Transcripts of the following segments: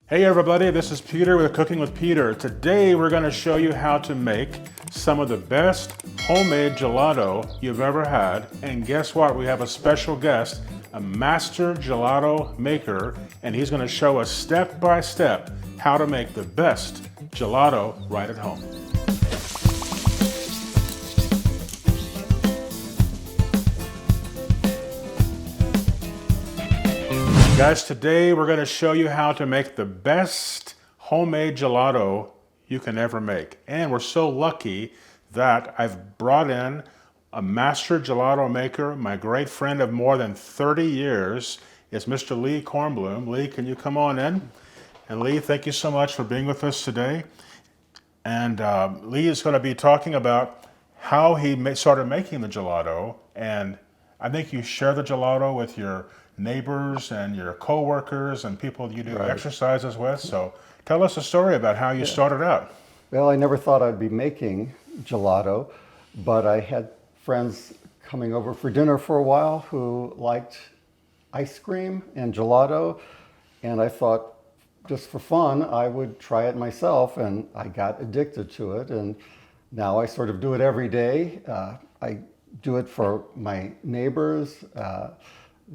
Hey everybody, this is Peter with Cooking with Peter. Today we're going to show you how to make some of the best homemade gelato you've ever had. And guess what? We have a special guest, a master gelato maker, and he's going to show us step by step how to make the best gelato right at home. Guys, today we're going to show you how to make the best homemade gelato you can ever make. And we're so lucky that I've brought in a master gelato maker. My great friend of more than 30 years is Mr. Lee Cornblum. Lee, can you come on in? And Lee, thank you so much for being with us today. And Lee is going to be talking about how he started making the gelato. And I think you share the gelato with your neighbors and your co-workers and people you do exercises with. So tell us a story about how you started out. Well, I never thought I'd be making gelato, but I had friends coming over for dinner for a while who liked ice cream and gelato, and I thought just for fun I would try it myself, and I got addicted to it, and now I sort of do it every day. I do it for my neighbors,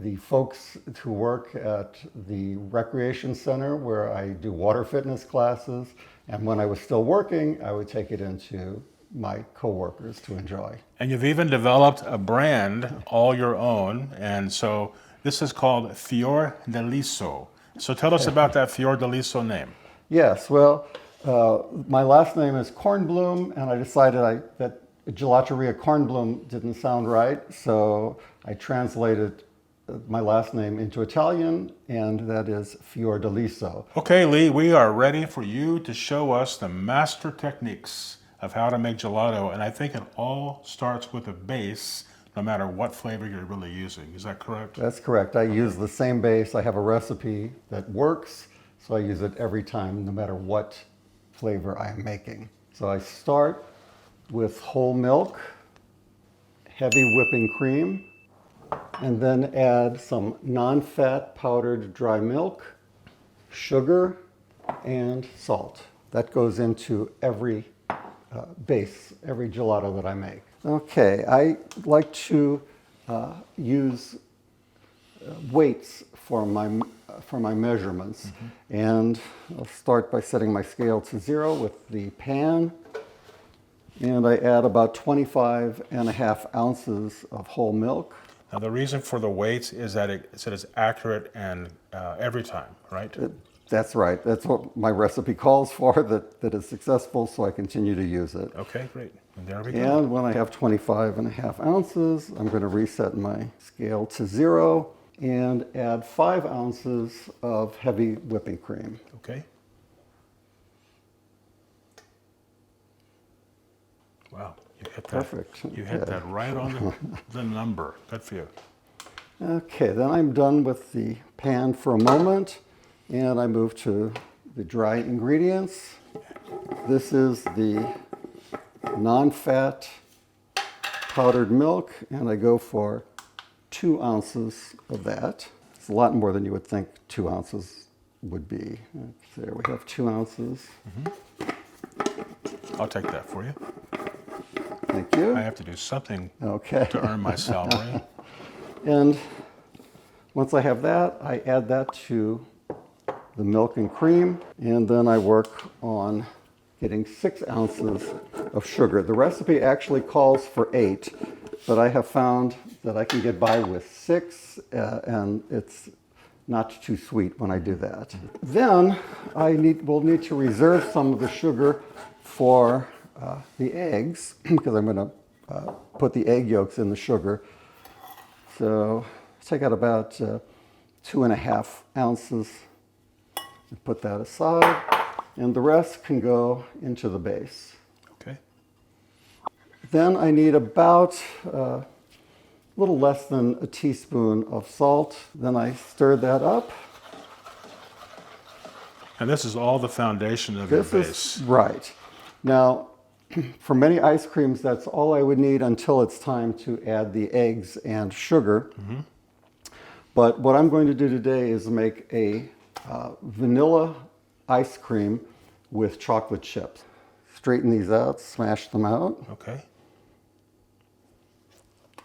the folks who work at the recreation center where I do water fitness classes, and when I was still working, I would take it into my coworkers to enjoy. And you've even developed a brand all your own, and so this is called Theor Deliso. So tell us about that Theor Deliso name. Yes, well, my last name is Cornblum, and I decided that Gelateria Cornblum didn't sound right, so I translated my last name into Italian, and that is Theor Deliso. Okay, Lee, we are ready for you to show us the master techniques of how to make gelato, and I think it all starts with a base, no matter what flavor you're really using. Is that correct? That's correct. I use the same base. I have a recipe that works, so I use it every time, no matter what flavor I'm making. So I start with whole milk, heavy whipping cream, and then add some non-fat powdered dry milk, sugar, and salt. That goes into every base, every gelato that I make. Okay, I like to use weights for my measurements. And I'll start by setting my scale to 0 with the pan. And I add about 25.5 ounces of whole milk. Now the reason for the weights is that it's accurate and every time, right? That's right. That's what my recipe calls for, that is successful, so I continue to use it. Okay, great. And there we go. And when I have 25.5 ounces, I'm going to reset my scale to 0 and add 5 ounces of heavy whipping cream. Okay. Wow, you hit that. Perfect. You hit that right on the number. Good for you. Okay, then I'm done with the pan for a moment, and I move to the dry ingredients. This is the non-fat powdered milk, and I go for 2 ounces of that. It's a lot more than you would think 2 ounces would be. There we have 2 ounces. I'll take that for you. Thank you. I have to do something Okay. to earn my salary. And once I have that, I add that to the milk and cream, and then I work on getting 6 ounces of sugar. The recipe actually calls for 8, but I have found that I can get by with 6, and it's not too sweet when I do that. Then I will need to reserve some of the sugar for the eggs, because I'm going to put the egg yolks in the sugar. So take out about 2.5 ounces and put that aside, and the rest can go into the base. Okay. Then I need about a little less than a teaspoon of salt. Then I stir that up. And this is all the foundation of your base. Right. Now, for many ice creams, that's all I would need until it's time to add the eggs and sugar. But what I'm going to do today is make a vanilla ice cream with chocolate chips. Straighten these out, smash them out. Okay.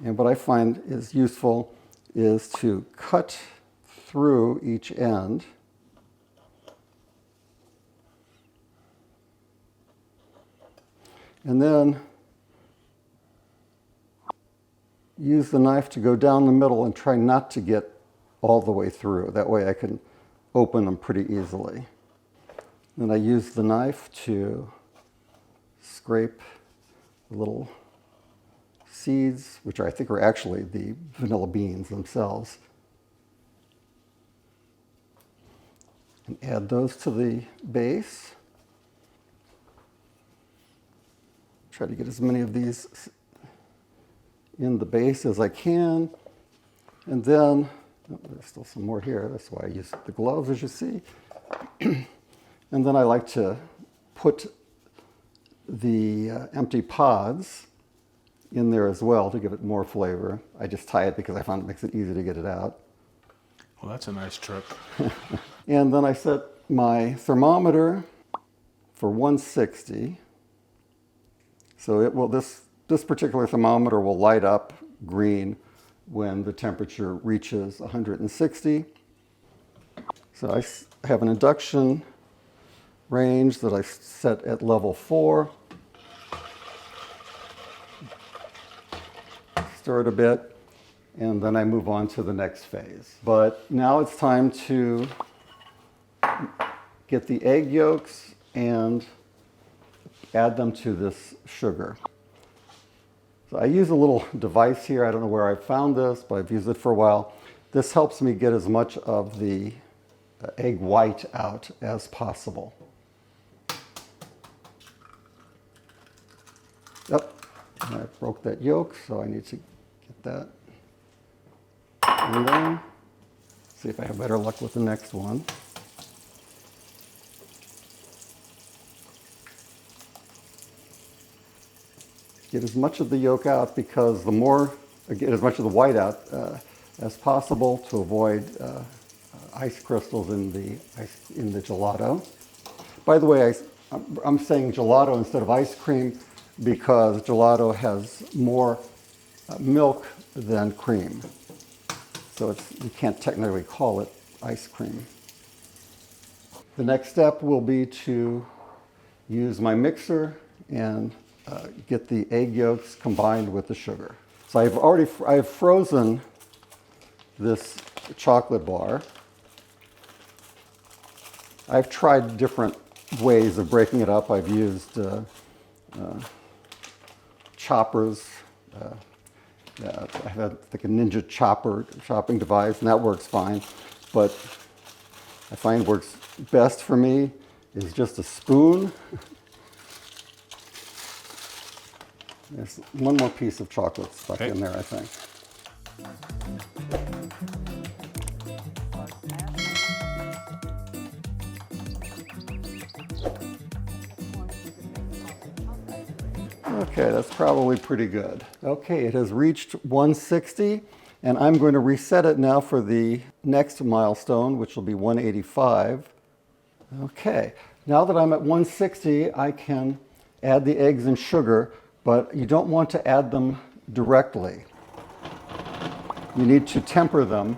And what I find is useful is to cut through each end. And then use the knife to go down the middle and try not to get all the way through. That way I can open them pretty easily. Then I use the knife to scrape the little seeds, which I think are actually the vanilla beans themselves, and add those to the base. Try to get as many of these in the base as I can. And then, oh, there's still some more here. That's why I use the gloves, as you see. And then I like to put the empty pods in there as well to give it more flavor. I just tie it because I found it makes it easy to get it out. Well, that's a nice trick. And then I set my thermometer for 160. So it will, this particular thermometer will light up green when the temperature reaches 160. So I have an induction range that I set at level 4. Stir it a bit, and then I move on to the next phase. But now it's time to get the egg yolks and add them to this sugar. So I use a little device here. I don't know where I found this, but I've used it for a while. This helps me get as much of the egg white out as possible. Yep, and I broke that yolk, so I need to get that. And then, see if I have better luck with the next one. Get as much of the yolk out because the more, get as much of the white out as possible to avoid ice crystals in the gelato. By the way, I'm saying gelato instead of ice cream because gelato has more milk than cream. So you can't technically call it ice cream. The next step will be to use my mixer and get the egg yolks combined with the sugar. So I've frozen this chocolate bar. I've tried different ways of breaking it up. I've used choppers. I have like a Ninja chopping device, and that works fine. But I find works best for me is just a spoon. There's one more piece of chocolate stuck in there, I think. Okay, that's probably pretty good. Okay, it has reached 160, and I'm going to reset it now for the next milestone, which will be 185. Okay, now that I'm at 160, I can add the eggs and sugar, but you don't want to add them directly. You need to temper them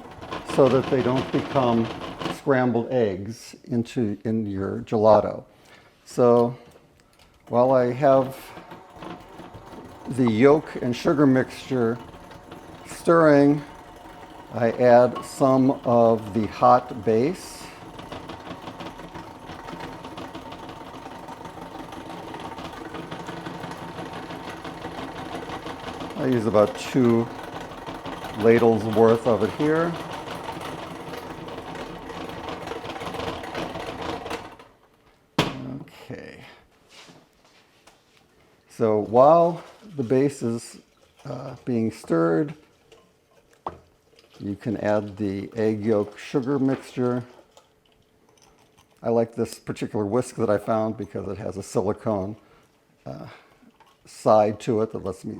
so that they don't become scrambled eggs in your gelato. So while I have the yolk and sugar mixture stirring, I add some of the hot base. I use about 2 ladles worth of it here. Okay. So while the base is being stirred, you can add the egg yolk sugar mixture. I like this particular whisk that I found because it has a silicone side to it that lets me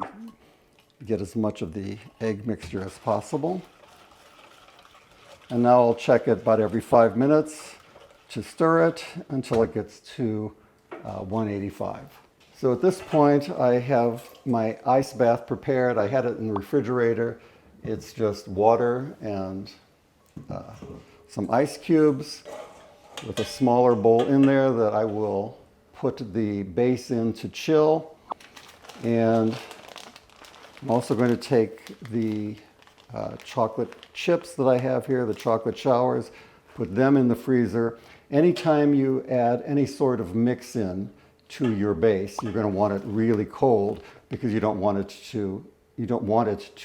get as much of the egg mixture as possible. And now I'll check it about every 5 minutes to stir it until it gets to 185. So at this point, I have my ice bath prepared. I had it in the refrigerator. It's just water and some ice cubes with a smaller bowl in there that I will put the base in to chill. And I'm also going to take the chocolate chips that I have here, the chocolate showers, put them in the freezer. Anytime you add any sort of mix in to your base, you're going to want it really cold because you don't want it to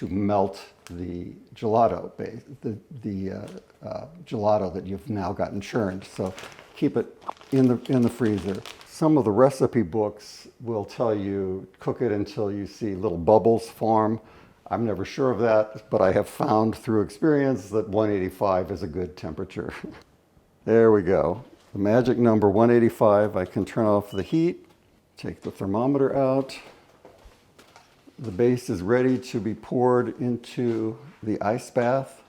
melt the gelato base, the gelato that you've now gotten churned. So keep it in the freezer. Some of the recipe books will tell you cook it until you see little bubbles form. I'm never sure of that, but I have found through experience that 185 is a good temperature. There we go. The magic number 185. I can turn off the heat, take the thermometer out. The base is ready to be poured into the ice bath.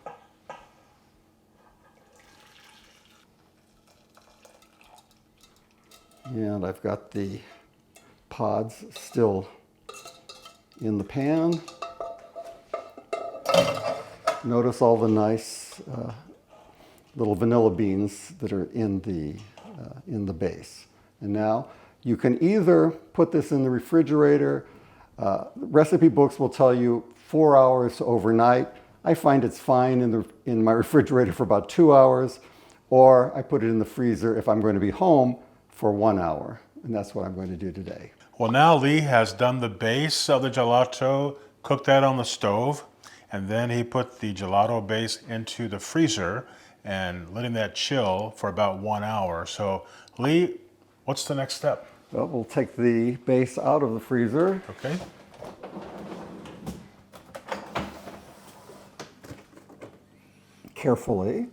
And I've got the pods still in the pan. Notice all the nice little vanilla beans that are in the base. And now you can either put this in the refrigerator. Recipe books will tell you 4 hours overnight. I find it's fine in my refrigerator for about 2 hours, or I put it in the freezer if I'm going to be home for 1 hour. And that's what I'm going to do today. Well, now Lee has done the base of the gelato, cooked that on the stove, and then he put the gelato base into the freezer and letting that chill for about 1 hour. So Lee, what's the next step? Well, we'll take the base out of the freezer. Okay. Carefully.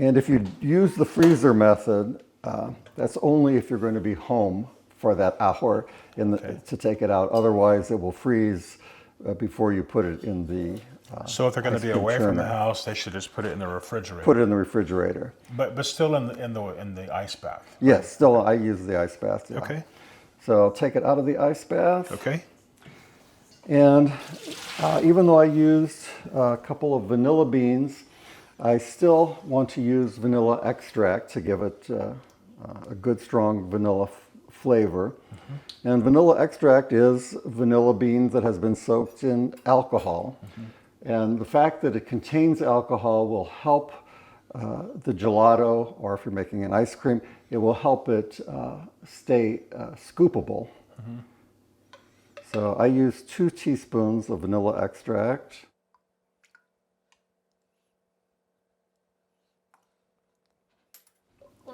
And if you use the freezer method, that's only if you're going to be home for that hour to take it out. Otherwise, it will freeze before you put it in the so if they're going to be away from the house, they should just put it in the refrigerator. Put it in the refrigerator. But still in the ice bath. Yes, still I use the ice bath. Yeah. Okay. So I'll take it out of the ice bath. Okay. And even though I used a couple of vanilla beans, I still want to use vanilla extract to give it a good strong vanilla flavor. Mm-hmm. And vanilla extract is vanilla bean that has been soaked in alcohol. Mm-hmm. And the fact that it contains alcohol will help the gelato, or if you're making an ice cream, it will help it stay scoopable. Mm-hmm. So I use 2 teaspoons of vanilla extract.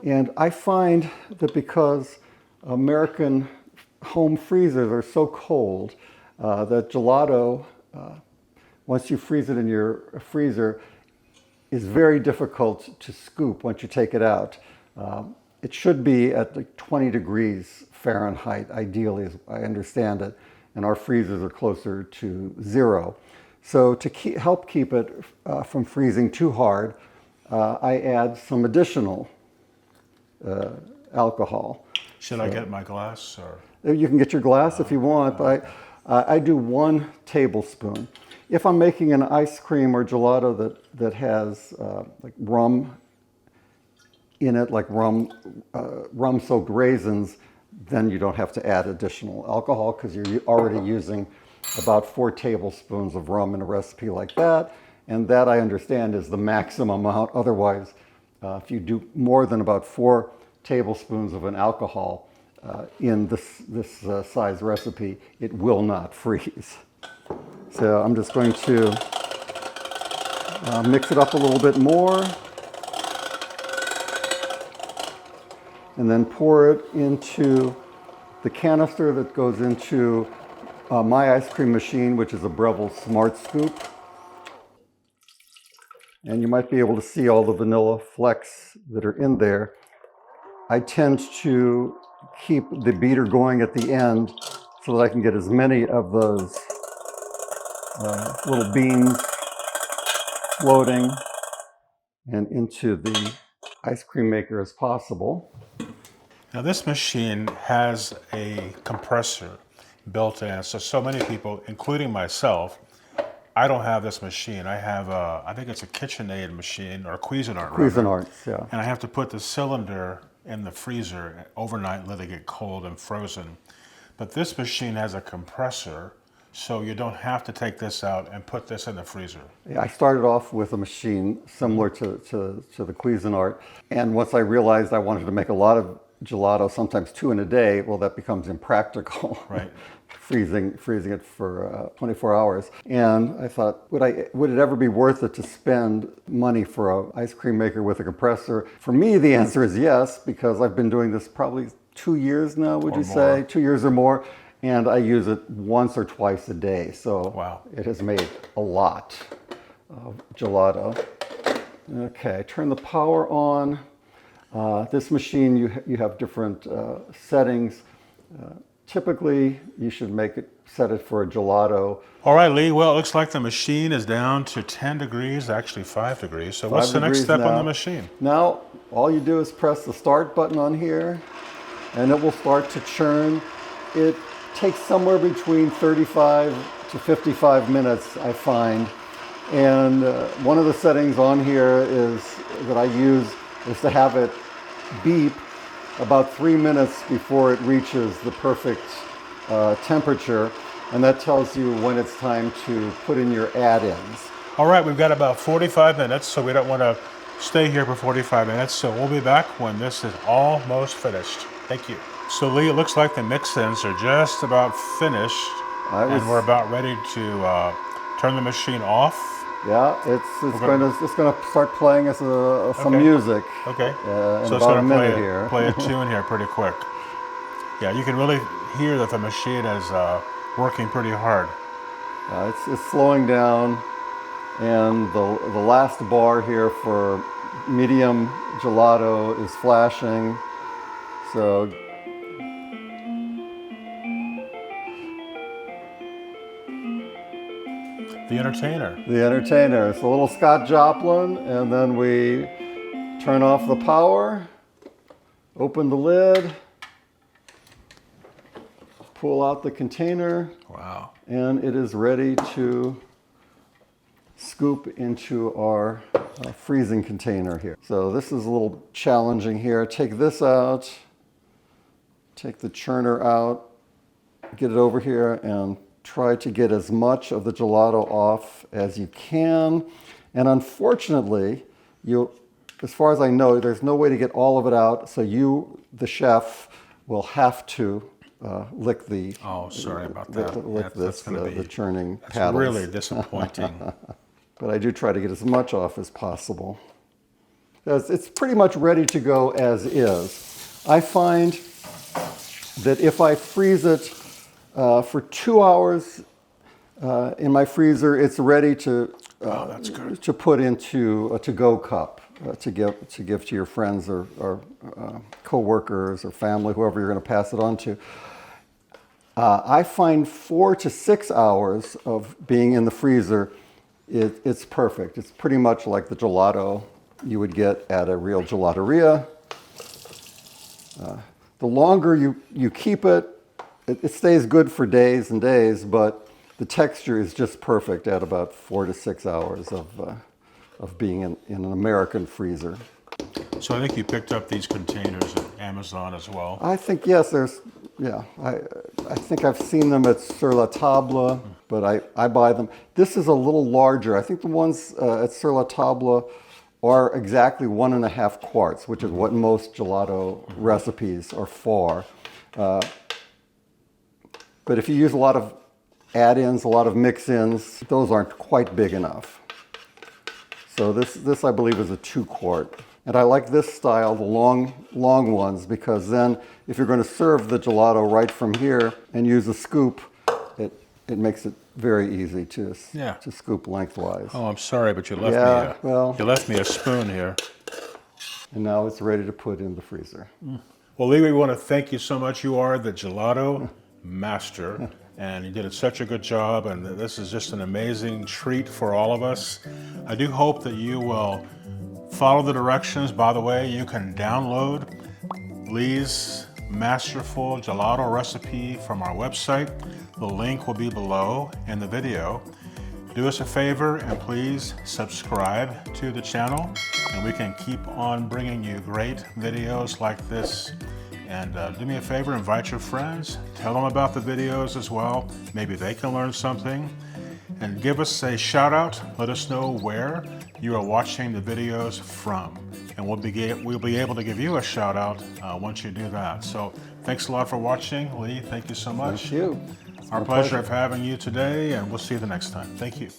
And I find that because American home freezers are so cold, that gelato, once you freeze it in your freezer, is very difficult to scoop once you take it out. It should be at like 20 degrees Fahrenheit, ideally, as I understand it, and our freezers are closer to 0. So to help keep it from freezing too hard, I add some additional alcohol. Should I get my glass? Or? You can get your glass if you want, but I do 1 tablespoon. If I'm making an ice cream or gelato that has like rum in it, like rum-soaked raisins, then you don't have to add additional alcohol because you're already using about 4 tablespoons of rum in a recipe like that. And that, I understand, is the maximum amount. Otherwise, if you do more than about 4 tablespoons of an alcohol in this size recipe, it will not freeze. So I'm just going to mix it up a little bit more and then pour it into the canister that goes into my ice cream machine, which is a Breville Smart Scoop. And you might be able to see all the vanilla flecks that are in there. I tend to keep the beater going at the end so that I can get as many of those little beans floating and into the ice cream maker as possible. Now this machine has a compressor built in, so many people, including myself, I don't have this machine. I have I think it's a KitchenAid machine, or a Cuisinart rather. Cuisinart, yeah. And I have to put the cylinder in the freezer overnight, let it get cold and frozen. But this machine has a compressor, so you don't have to take this out and put this in the freezer. Yeah, I started off with a machine similar to the Cuisinart, and once I realized I wanted to make a lot of gelato, sometimes 2 in a day, well, that becomes impractical. Right. freezing it for 24 hours. And I thought, would it ever be worth it to spend money for an ice cream maker with a compressor? For me, the answer is yes, because I've been doing this probably 2 years now, would you say? 2 years or more. And I use it once or twice a day. So wow. It has made a lot of gelato. Okay, turn the power on. This machine, you have different settings. Typically, you should set it for a gelato. All right, Lee. Well, it looks like the machine is down to 10 degrees, actually 5 degrees. So what's the next step on the machine? Now, all you do is press the start button on here, and it will start to churn. It takes somewhere between 35 to 55 minutes, I find. And one of the settings on here that I use is to have it beep about 3 minutes before it reaches the perfect temperature, and that tells you when it's time to put in your add-ins. All right, we've got about 45 minutes, so we don't want to stay here for 45 minutes, so we'll be back when this is almost finished. Thank you. So Lee, it looks like the mix-ins are just about finished, and we're about ready to turn the machine off. Yeah, it's going to start playing us some music. Okay. In So it's about a going minute to here. play a tune here pretty quick. Yeah, you can really hear that the machine is working pretty hard. It's slowing down, and the last bar here for medium gelato is flashing. So. The Entertainer. The Entertainer. It's a little Scott Joplin, and then we turn off the power, open the lid, pull out the container. Wow. And it is ready to scoop into our freezing container here. So this is a little challenging here. Take this out, take the churner out, get it over here, and try to get as much of the gelato off as you can. And unfortunately, as far as I know, there's no way to get all of it out, so you, the chef, will have to lick the... Oh, sorry about that. Lick the churning that's paddles. Really disappointing. But I do try to get as much off as possible. It's pretty much ready to go as is. I find that if I freeze it for 2 hours in my freezer, it's ready to that's good. to put into a to-go cup to give to your friends or co-workers or family, whoever you're going to pass it on to. I find 4 to 6 hours of being in the freezer, it's perfect. It's pretty much like the gelato you would get at a real gelateria. The longer you keep it, it stays good for days and days, but the texture is just perfect at about 4 to 6 hours of being in an American freezer. So I think you picked up these containers at Amazon as well. I think, yes, I think I've seen them at Sur La Table, but I buy them. This is a little larger. I think the ones at Sur La Table are exactly 1.5 quarts, which is what most gelato recipes are for. But if you use a lot of add-ins, a lot of mix-ins, those aren't quite big enough. So this I believe is a 2 quart. And I like this style, the long ones, because then if you're going to serve the gelato right from here and use a scoop, it makes it very easy to scoop lengthwise. Oh, I'm sorry, but you left you left me a spoon here. And now it's ready to put in the freezer. Well, Lee, we want to thank you so much. You are the gelato master. and you did such a good job, and this is just an amazing treat for all of us. I do hope that you will follow the directions. By the way, you can download Lee's masterful gelato recipe from our website. The link will be below in the video. Do us a favor and please subscribe to the channel, and we can keep on bringing you great videos like this. And do me a favor, invite your friends, tell them about the videos as well. Maybe they can learn something. And give us a shout out. Let us know where you are watching the videos from. And we'll be able to give you a shout out once you do that. So thanks a lot for watching. Lee, thank you so much. Thank you. Our pleasure of having you today, and we'll see you the next time. Thank you.